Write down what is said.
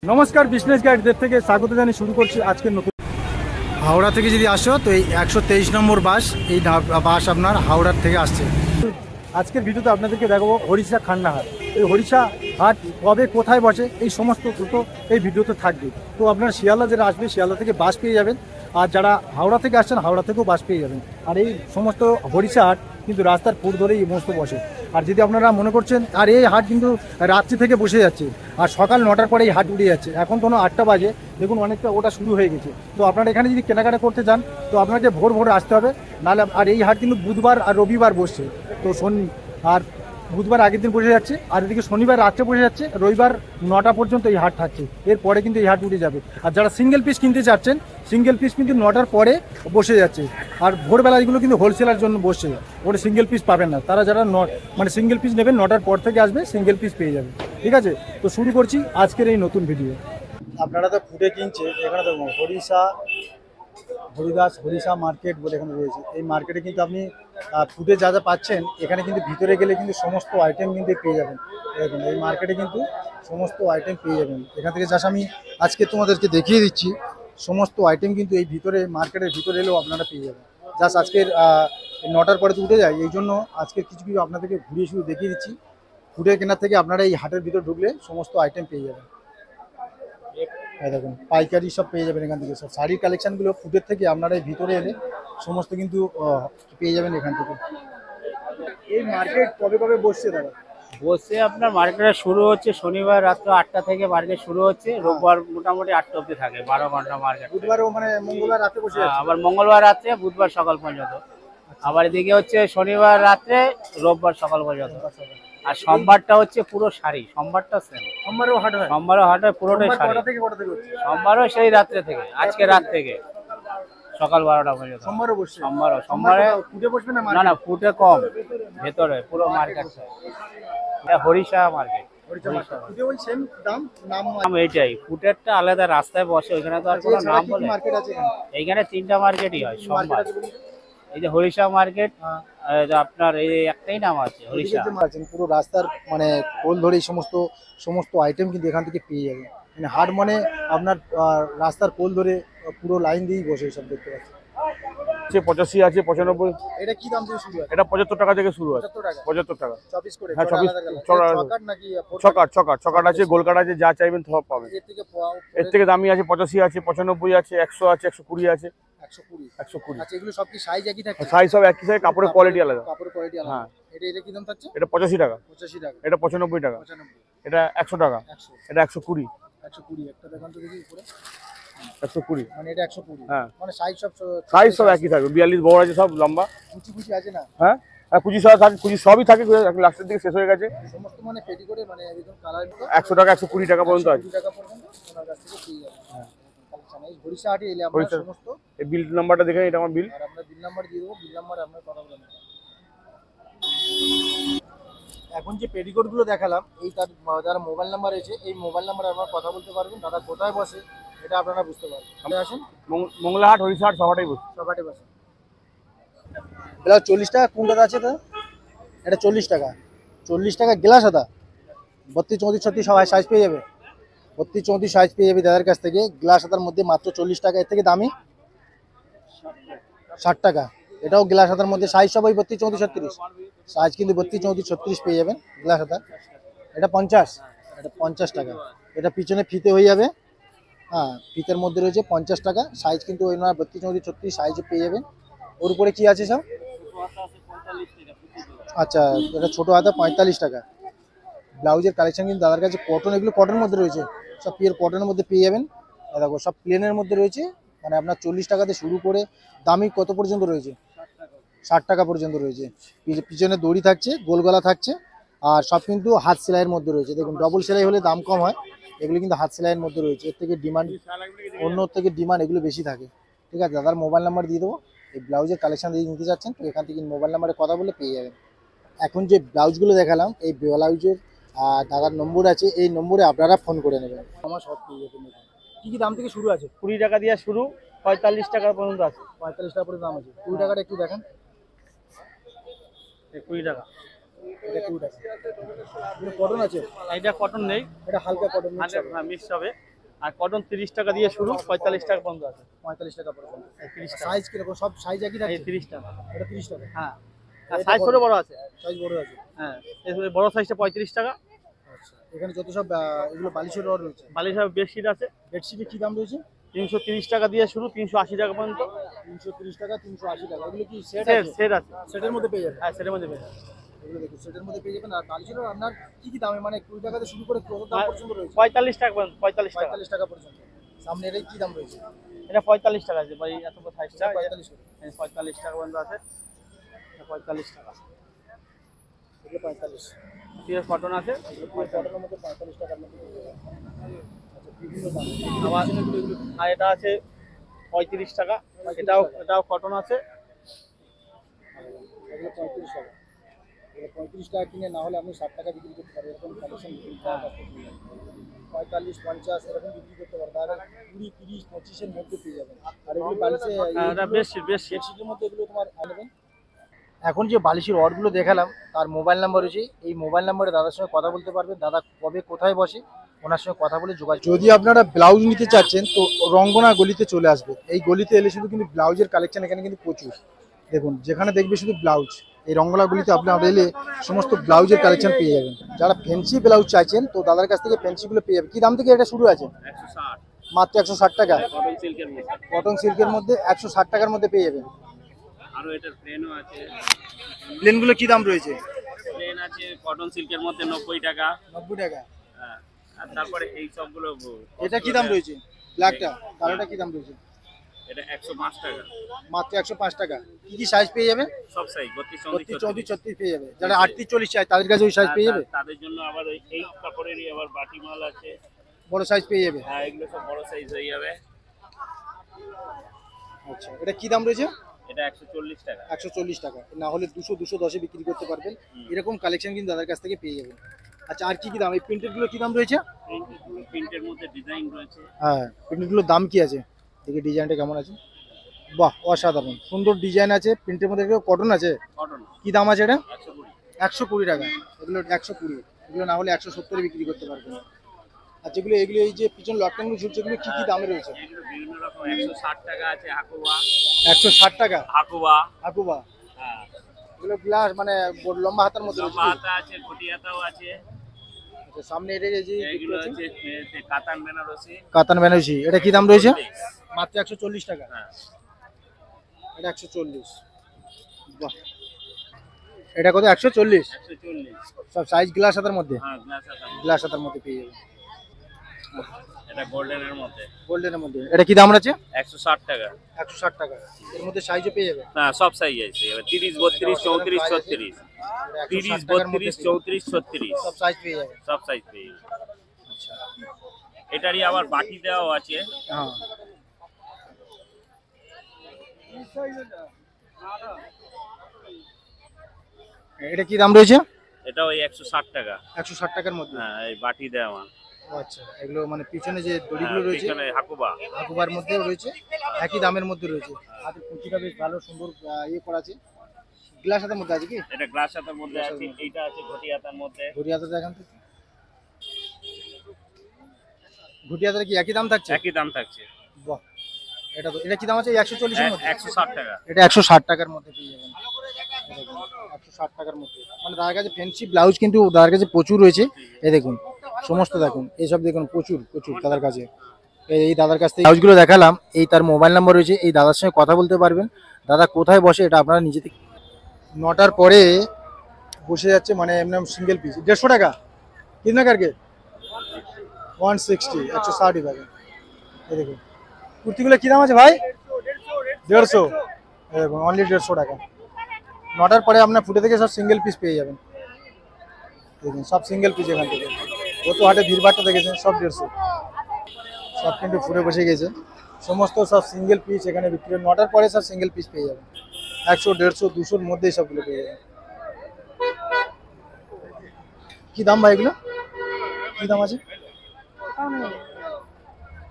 नमस्कार बिजनेस गाइडদের থেকে স্বাগত জানিয়ে শুরু করছি আজকের নতুন হাওড়া থেকে যদি আসো তো এই 123 নম্বর বাস এই বাস আপনার হাওড়ার থেকে আসছে। আজকের ভিডিওতে আপনাদেরকে দেখাবো হরিষা খান্না হাট। এই হরিষা হাট কবে কোথায় বসে এই সমস্ত তথ্য এই ভিডিওতে থাকবে। তো আপনারা শিয়ালদা যারা আসবে শিয়ালদা থেকে বাস পেয়ে যাবেন, আর যারা হাওড়া থেকে আসছেন হাওড়া থেকেও বাস পেয়ে যাবেন। আর এই সমস্ত হরিষা হাট কিন্তু রাস্তার পুর ধরেই এই সমস্ত বসে। আর যদি আপনারা মনে করছেন আর এই হাট কিন্তু রাত্রি থেকে বসে যাচ্ছে, আর সকাল 9টার পরে এই হাট উঠে যাচ্ছে। এখন কোনো 8টা বাজে, দেখুন অনেকটা ওটা শুরু হয়ে গেছে। তো আপনারা এখানে যদি কেনাকাটা করতে চান তো আপনাকে ভোর ভোর আসতে হবে, নাহলে আর এই হাট কিন্তু বুধবার আর রবিবার বসছে। তো আর বুধবার আগের দিন বসে যাচ্ছে, আর এদিকে শনিবার রাত্রে বসে যাচ্ছে, রবিবার 9টা পর্যন্ত এই হাট থাকছে। এরপরে কিন্তু এই হাট উঠে যাবে। আর যারা সিঙ্গেল পিস কিনতে চাচ্ছেন সিঙ্গেল পিস কিন্তু 9টার পরে বসে যাচ্ছে। আর ভোরবেলা এগুলো কিন্তু হোলসেলার জন্য বসছে, ওটা সিঙ্গেল পিস পাবেন না। তারা যারা মানে সিঙ্গেল পিস নেবেন 9টার পর থেকে আসবে, সিঙ্গেল পিস পেয়ে যাবে। ঠিক আছে, তো শুরু করছি আজকের এই নতুন ভিডিও। আপনারা তো ফুটে কিনছে, এখানে তো হরিষা মার্কেট বলে এখানে রয়েছে। এই মার্কেটে কিন্তু আপনি ফুডে যা যা পাচ্ছেন এখানে কিন্তু ভিতরে গেলে কিন্তু সমস্ত আইটেম কিন্তু পেয়ে যাবেন। দেখুন এই মার্কেটে কিন্তু সমস্ত আইটেম পেয়ে যাবেন। এখান থেকে জাস্ট আমি আজকে তোমাদেরকে দেখিয়ে দিচ্ছি সমস্ত আইটেম কিন্তু এই ভিতরে মার্কেটের ভিতরে এলেও আপনারা পেয়ে যাবেন। জাস্ট আজকের 9টার পরে তো উঠে যায়, এই জন্য আজকে কিছু কিছু আপনাদেরকে ঘুরিয়ে শুরু দেখিয়ে দিচ্ছি। ফুডে কেনার থেকে আপনারা এই হাটের ভিতর ঢুকলে সমস্ত আইটেম পেয়ে যাবেন। দেখুন পাইকারি সব পেয়ে যাবেন এখান থেকে। সব শাড়ির কালেকশনগুলো ফুটের থেকে আপনারা এই ভিতরে এলে সমস্ত কিন্তু পেয়ে যাবেন এখান থেকে। এই মার্কেট কবে কবে বসছে দাদা? বসে আপনার মার্কেট শুরু হচ্ছে শনিবার রাত্র 8টা থেকে মার্কেট শুরু হচ্ছে, রোববার মোটামুটি 8টা অবধি থাকে, 12 ঘন্টা মার্কেট। বুধবার মানে মঙ্গলবার রাতে বসে আছে, আবার মঙ্গলবার রাত্রে, বুধবার সকাল পর্যন্ত। আবার এদিকে হচ্ছে শনিবার রাত্রে, রোববার সকাল পর্যন্ত। আর সোমবারটা হচ্ছে পুরো শাড়ি, সোমবারটা সেম। সোমবারও হাট হয়? সোমবারও হাট হয়, পুরোটাই শাড়ি। কটা থেকে কটা থেকে হচ্ছে? সোমবারও সেই রাত্রে থেকে, আজকে রাত থেকে সকাল 12টা পর্যন্ত। সোমবারও বসছে? সোমবারে ফুটে বসবে না? না, ফুটে কম, ভেতরে পুরো মার্কেট। হরিষা মার্কেট। এইটাই, ফুটেরটা আলাদা রাস্তায় বসে, ওইখানে তো আর কোনো নাম বলে। এইখানে 3টা মার্কেটই হয় সোমবার। এই যে হরিষা মার্কেট, আপনার এই একটাই নাম আছে হরিষা। পুরো রাস্তার মানে কোল ধরে এই সমস্ত আইটেম কিন্তু এখান থেকে পেয়ে যাবে। মানে হাট মানে আপনার রাস্তার কোল ধরে পুরো লাইন দিয়েই বসে সব দেখতে পাচ্ছি। 85 আছে, 95। এটা কি দাম থেকে শুরু আছে? এটা 75 টাকা থেকে শুরু আছে। 75 টাকা? 75 টাকা। 24 করে? হ্যাঁ 24 ছকাট নাকি? ছকাট আছে, গোলকাট আছে, যা চাইবেন সব পাবেন। এর থেকে দামি আছে 85 আছে, 95 আছে, 100 আছে, 120 আছে। 120। আচ্ছা, এগুলো সব কি সাইজ একই থাকে? সাইজ সব একই সাইজ, কাপড়ের কোয়ালিটি আলাদা। কাপড়ের কোয়ালিটি আলাদা। হ্যাঁ। এটা কি দাম থাকছে? এটা 85 টাকা। 85 টাকা। এটা 95 টাকা। 95। এটা 100 টাকা। 100। এটা 120। 120 একটা দেখান তো দেখি উপরে। 120 মানে এটা 120। হ্যাঁ, মানে সাইজ সব একই থাকবে। 42 বড় আছে, সব লম্বা। কুচি আছে না? হ্যাঁ, আর কুচি সব থাকে, কুচি সবই থাকে, লাস্টের দিকে শেষ হয়ে গেছে সমস্ত। মানে পেটিকোটে মানে একদম কালার 100 টাকা, 120 টাকা পর্যন্ত আছে। 120 টাকা পর্যন্ত ওনার কাছ থেকে পেয়ে যাবেন। হ্যাঁ, এই হরিষা হাটে এলে আপনারা সমস্ত। এই বিল নাম্বারটা দেখেন, এটা আমার বিল। আর আমরা বিল নাম্বার দিয়ে দেবো, বিল নাম্বারে আপনার কথা বলে নেবেন। এখন যে পেটিকোটগুলো দেখালাম এই তার যারা মোবাইল নাম্বার আছে এই মোবাইল নাম্বারে আপনারা কথা বলতে পারবেন। দাদা কোথায় বসে এটা আপনারা বুঝতে পারবেন। আপনি আসেন, মঙ্গলাহাট, হরিষাহাট সবাটাই বসে। সবাটে বসে। এটা 40 টাকা কোনটা আছে দাদা? এটা 40 টাকা। 40 টাকা গ্লাস আদা। 32, 34, 36 সবাই সাইজ পেয়ে যাবে। 32, 34 সাইজ পেয়ে যাবে দাদার কাছ থেকে। গ্লাস আদার মধ্যে মাত্র 40 টাকা। এর থেকে দামি 60 টাকা। এটাও গ্লাস আদার মধ্যে সাইজ সবাই 32, 34, 36 সাইজ কিন্তু 32, 34, 36 পেয়ে যাবেন গ্লাস আদা। এটা 50। এটা 50 টাকা। এটা পিছনে ফিতে হয়ে যাবে। হ্যাঁ, ফিতের মধ্যে রয়েছে 50 টাকা। সাইজ কিন্তু ওই না 32, 34, 36 সাইজে পেয়ে যাবেন। ওর উপরে কি আছে সব? আচ্ছা, এটা ছোটো হাতা 45 টাকা। ব্লাউজের কালেকশন কিন্তু দাদার কাছে কটন, এগুলো কটনের মধ্যে রয়েছে, সব পিওর কটনের মধ্যে পেয়ে যাবেন। দেখো সব প্লেনের মধ্যে রয়েছে। মানে আপনার 40 টাকাতে শুরু করে দামি কত পর্যন্ত রয়েছে? 60 টাকা পর্যন্ত রয়েছে। পিছনে দড়ি থাকছে, গোল গলা থাকছে, আর সব কিন্তু হাত সেলাইয়ের মধ্যে রয়েছে। দেখুন ডবল সেলাই হলে দাম কম হয়, এগুলো কিন্তু হাত সেলাইয়ের মধ্যে রয়েছে। এর থেকে ডিমান্ড, অন্য থেকে ডিমান্ড এগুলো বেশি থাকে। ঠিক আছে, দাদার মোবাইল নাম্বার দিয়ে দেবো। এই ব্লাউজের কালেকশন দিয়ে নিতে চাচ্ছেন তো এখান থেকে মোবাইল নাম্বারে কথা বলে পেয়ে যাবেন। এখন যে ব্লাউজগুলো দেখালাম এই ব্লাউজের দাদার নম্বর আছে, এই নম্বরে আপনারা ফোন করে নেবেন। আমার সব পেয়ে যাবেন। কী কী দাম থেকে শুরু আছে? 20 টাকা দিয়ে শুরু, 45 টাকা পর্যন্ত আছে। 45 টাকা পর্যন্ত দাম আছে। 20 টাকাটা একটু দেখেন। 20 টাকা। এটা 20 টাকা। কটন আছে? এটা কটন নেই, এটা হালকা কটন মিক্স হবে। আর কটন 30 টাকা দিয়ে শুরু, 45 টাকা পর্যন্ত আছে। 45 টাকা পর্যন্ত। 30 টাকা। সাইজ কিরকম? সব সাইজ একই এই থাকছে? 30 টাকা। এটা 30 টাকা। হ্যাঁ, আর সাইজ ছোট বড় আছে। সাইজ বড় আছে। হ্যাঁ, এই বড় সাইজটা 35 টাকা। আচ্ছা, এখানে যত সব এগুলো বালিশের রড রয়েছে। বালিশের বেডশিট আছে, বেডশিটের কি দাম রয়েছে? 330 টাকা দিয়ে শুরু, 380 টাকা পর্যন্ত। 330 টাকা, 380 টাকা। এগুলো কি সেট সেট আছে? সেট আছে। সেটের মধ্যে পেয়ে যাবেন। হ্যাঁ, সেটের মধ্যে পেয়ে যাবেন। এগুলো দেখুন সেটের মধ্যে পেয়ে যাবেন। আর বালিশের রড আপনার কি দামে, মানে 20 টাকা থেকে শুরু করে কত দাম পর্যন্ত রয়েছে? 45 টাকা পর্যন্ত, 45 টাকা। 45 টাকা পর্যন্ত। সামনে এর কি দাম রয়েছে? এটা 45 টাকা আছে ভাই, এত বড় সাইজটা 45 টাকা। 45 টাকা পর্যন্ত আছে। 45 টাকা। এগুলো 45। পিওর কটন আছে, কটনের মধ্যে 45 টাকার মধ্যে পেয়ে যাবেন। আচ্ছা, বিভিন্ন দাম। আবার আর এটা আছে 35 টাকা। এটাও কটন আছে। এগুলো 35 টাকা। এগুলো 35 টাকা কিনে না হলে আপনি 60 টাকা বিক্রি করতে পারেন। এরকম কালেকশন 45, 50 এরকম বিক্রি করতে পারেন। তাহলে 20, 30, 25 এর মধ্যে পেয়ে যাবেন। আর এগুলো বালিশে এটা বেশি বেডশিটের মধ্যে এগুলো তোমার আনবেন। এখন যে বালিশের রডগুলো দেখালাম তার মোবাইল নাম্বার রয়েছে। এই মোবাইল নাম্বারে দাদার সঙ্গে কথা বলতে পারবেন। দাদা কবে কোথায় বসে ওনার সঙ্গে কথা বলে যোগাযোগ। যদি আপনারা ব্লাউজ নিতে চাচ্ছেন তো রঙ্গনা গলিতে চলে আসবে। এই গলিতে এলে শুধু কিন্তু ব্লাউজের কালেকশন এখানে কিন্তু প্রচুর। দেখুন যেখানে দেখবে শুধু ব্লাউজ, এই রঙ্গনা গলিতে আপনারা এলে সমস্ত ব্লাউজের কালেকশন পেয়ে যাবেন। যারা ফ্যান্সি ব্লাউজ চাইছেন তো দাদার কাছ থেকে ফ্যান্সিগুলো পেয়ে যাবেন। কী দাম থেকে এটা শুরু আছে? 160। মাত্র 160 টাকা। কটন সিল্কের মধ্যে। কটন সিল্কের মধ্যে 160 টাকার মধ্যে পেয়ে যাবেন। আরো এটার প্লেনও আছে। প্লেনগুলো কী দাম রয়েছে? প্লেন আছে কটন সিল্কের মধ্যে 90 টাকা। 90 টাকা। হ্যাঁ, আর তারপরে এই সবগুলো এটা কি দাম রয়েছে? ব্ল্যাকটা, কালোটা কি দাম রয়েছে? এটা 105 টাকা। মাত্র 105 টাকা। কি কি সাইজ পেয়ে যাবে? সব সাইজ 32, 32, 34, 36 পেয়ে যাবে। যারা 38, 40 চায় তাদের কাছে ওই সাইজ পেয়ে যাবে। তাদের জন্য আবার এই কাপড়েরই আবার বাটি মাল আছে। বড় সাইজ পেয়ে যাবে। হ্যাঁ, এগুলো সব বড় সাইজ হয়ে যাবে। আচ্ছা, এটা কি দাম রয়েছে? এটা 140 টাকা। 140 টাকা। না হলে 200, 210 এ বিক্রি করতে পারবেন। এরকম কালেকশন কিন্তু দাদার কাছ থেকে পেয়ে যাবেন। আচ্ছা, আর কি কি দাম? এই প্রিন্টেড গুলো কি দাম রয়েছে? প্রিন্টের মধ্যে ডিজাইন রয়েছে। হ্যাঁ, প্রিন্টেড গুলোর দাম কি আছে? দেখি ডিজাইনটা কেমন আছে। বাহ, অসাধারণ সুন্দর ডিজাইন আছে। প্রিন্টের মধ্যে কটন আছে। কটন কি দাম আছে এটা? 120। 120 টাকা। এগুলো 120। এগুলো না হলে 170 এ বিক্রি করতে পারবেন। আর যেগুলো এগুলো এই যে পিছন লটকানগুলো ঝুলছে এগুলো কি কি দামে রয়েছে? এগুলো বিভিন্ন রকম 160 টাকা আছে। হাকুবা। 160 টাকা। হাকুবা। হাকুবা। হ্যাঁ, এগুলো গ্লাস মানে লম্বা হাতার মধ্যে রয়েছে। লম্বা হাতা আছে, ঘটি হাতাও আছে। আচ্ছা, সামনে এটা এই যে এগুলো হচ্ছে কাতান বেনারসি। কাতান বেনারসি। এটা কি দাম রয়েছে? মাত্র 140 টাকা। হ্যাঁ, এটা 140। বাহ, এটা কত? 140। 140। সব সাইজ গ্লাস হাতার মধ্যে। হ্যাঁ, গ্লাস হাতা। গ্লাস হাতার মধ্যে পেয়ে যাবেন। এটা গোল্ডেনের মধ্যে। গোল্ডেনের মধ্যে। এটা কি দাম আছে? 160 টাকা। 160 টাকা। এর মধ্যে সাইজও পেয়ে যাবে। হ্যাঁ, সব সাইজ আছে। 30, 32, 34, 36। 30, 32, 34, 36। সব সাইজ পেয়ে যাবে। সব সাইজ পেয়ে যাবে। আচ্ছা, এটারই আবার বাটি দেওয়াও আছে। হ্যাঁ। এটা কি দাম রয়েছে? এটাও ওই 160 টাকা। 160 টাকার মধ্যে। হ্যাঁ, এই বাটি দেওয়া। আচ্ছা, এগুলো মানে পিছনে যে দড়িগুলো রয়েছে এখানে হাকুবা। হাকুবার মধ্যেও রয়েছে, একই দামের মধ্যে রয়েছে। হাতের কুচিটা বেশ ভালো সুন্দর ইয়ে করা আছে। গ্লাস হাতের মধ্যে আছে কি? এটা গ্লাস হাতার মধ্যে আছে। এইটা আছে ঘটি হাতার মধ্যে। ঘটি হাতে দেখান তো। ঘটি হাতের কি একই দাম থাকছে? একই দাম থাকছে। বাহ, এটা কি দাম আছে? 140 এর মধ্যে। 160 টাকা। এটা 160 টাকার মধ্যে পেয়ে যাবেন। 160 টাকার মধ্যে। মানে দাদার কাছে ফ্যান্সি ব্লাউজ কিন্তু দাদার কাছে প্রচুর রয়েছে। এই দেখুন সমস্ত দেখুন, এইসব দেখুন প্রচুর প্রচুর দাদার কাছে। এই দাদার কাছ থেকে ব্লাউজগুলো দেখালাম। এই তার মোবাইল নাম্বার রয়েছে। এই দাদার সঙ্গে কথা বলতে পারবেন। দাদা কোথায় বসে এটা আপনারা নিজে থেকে 9টার পরে বসে যাচ্ছে, মানে এমনি সিঙ্গেল পিস 150 টাকা। কিতনা করকে? 160, 160 টাকা। এই দেখুন কুর্তিগুলো কি দাম আছে ভাই? 150। দেখুন অনলি 150 টাকা। 9টার পরে আপনার ফুটে থেকে সব সিঙ্গেল পিস পেয়ে যাবেন। দেখুন সব সিঙ্গেল পিস এখান থেকে। গত হাটে ভিড়ভাড়টা দেখেছেন, সব 150। সব কিন্তু ফুটে বসে গেছে। সমস্ত সব সিঙ্গেল পিস এখানে বিক্রি। 9টার পরে সব সিঙ্গেল পিস পেয়ে যাবেন। 100, 150, 200-র মধ্যেই সবগুলো পেয়ে যাবেন। কি দাম ভাই এগুলো? কি দাম আছে?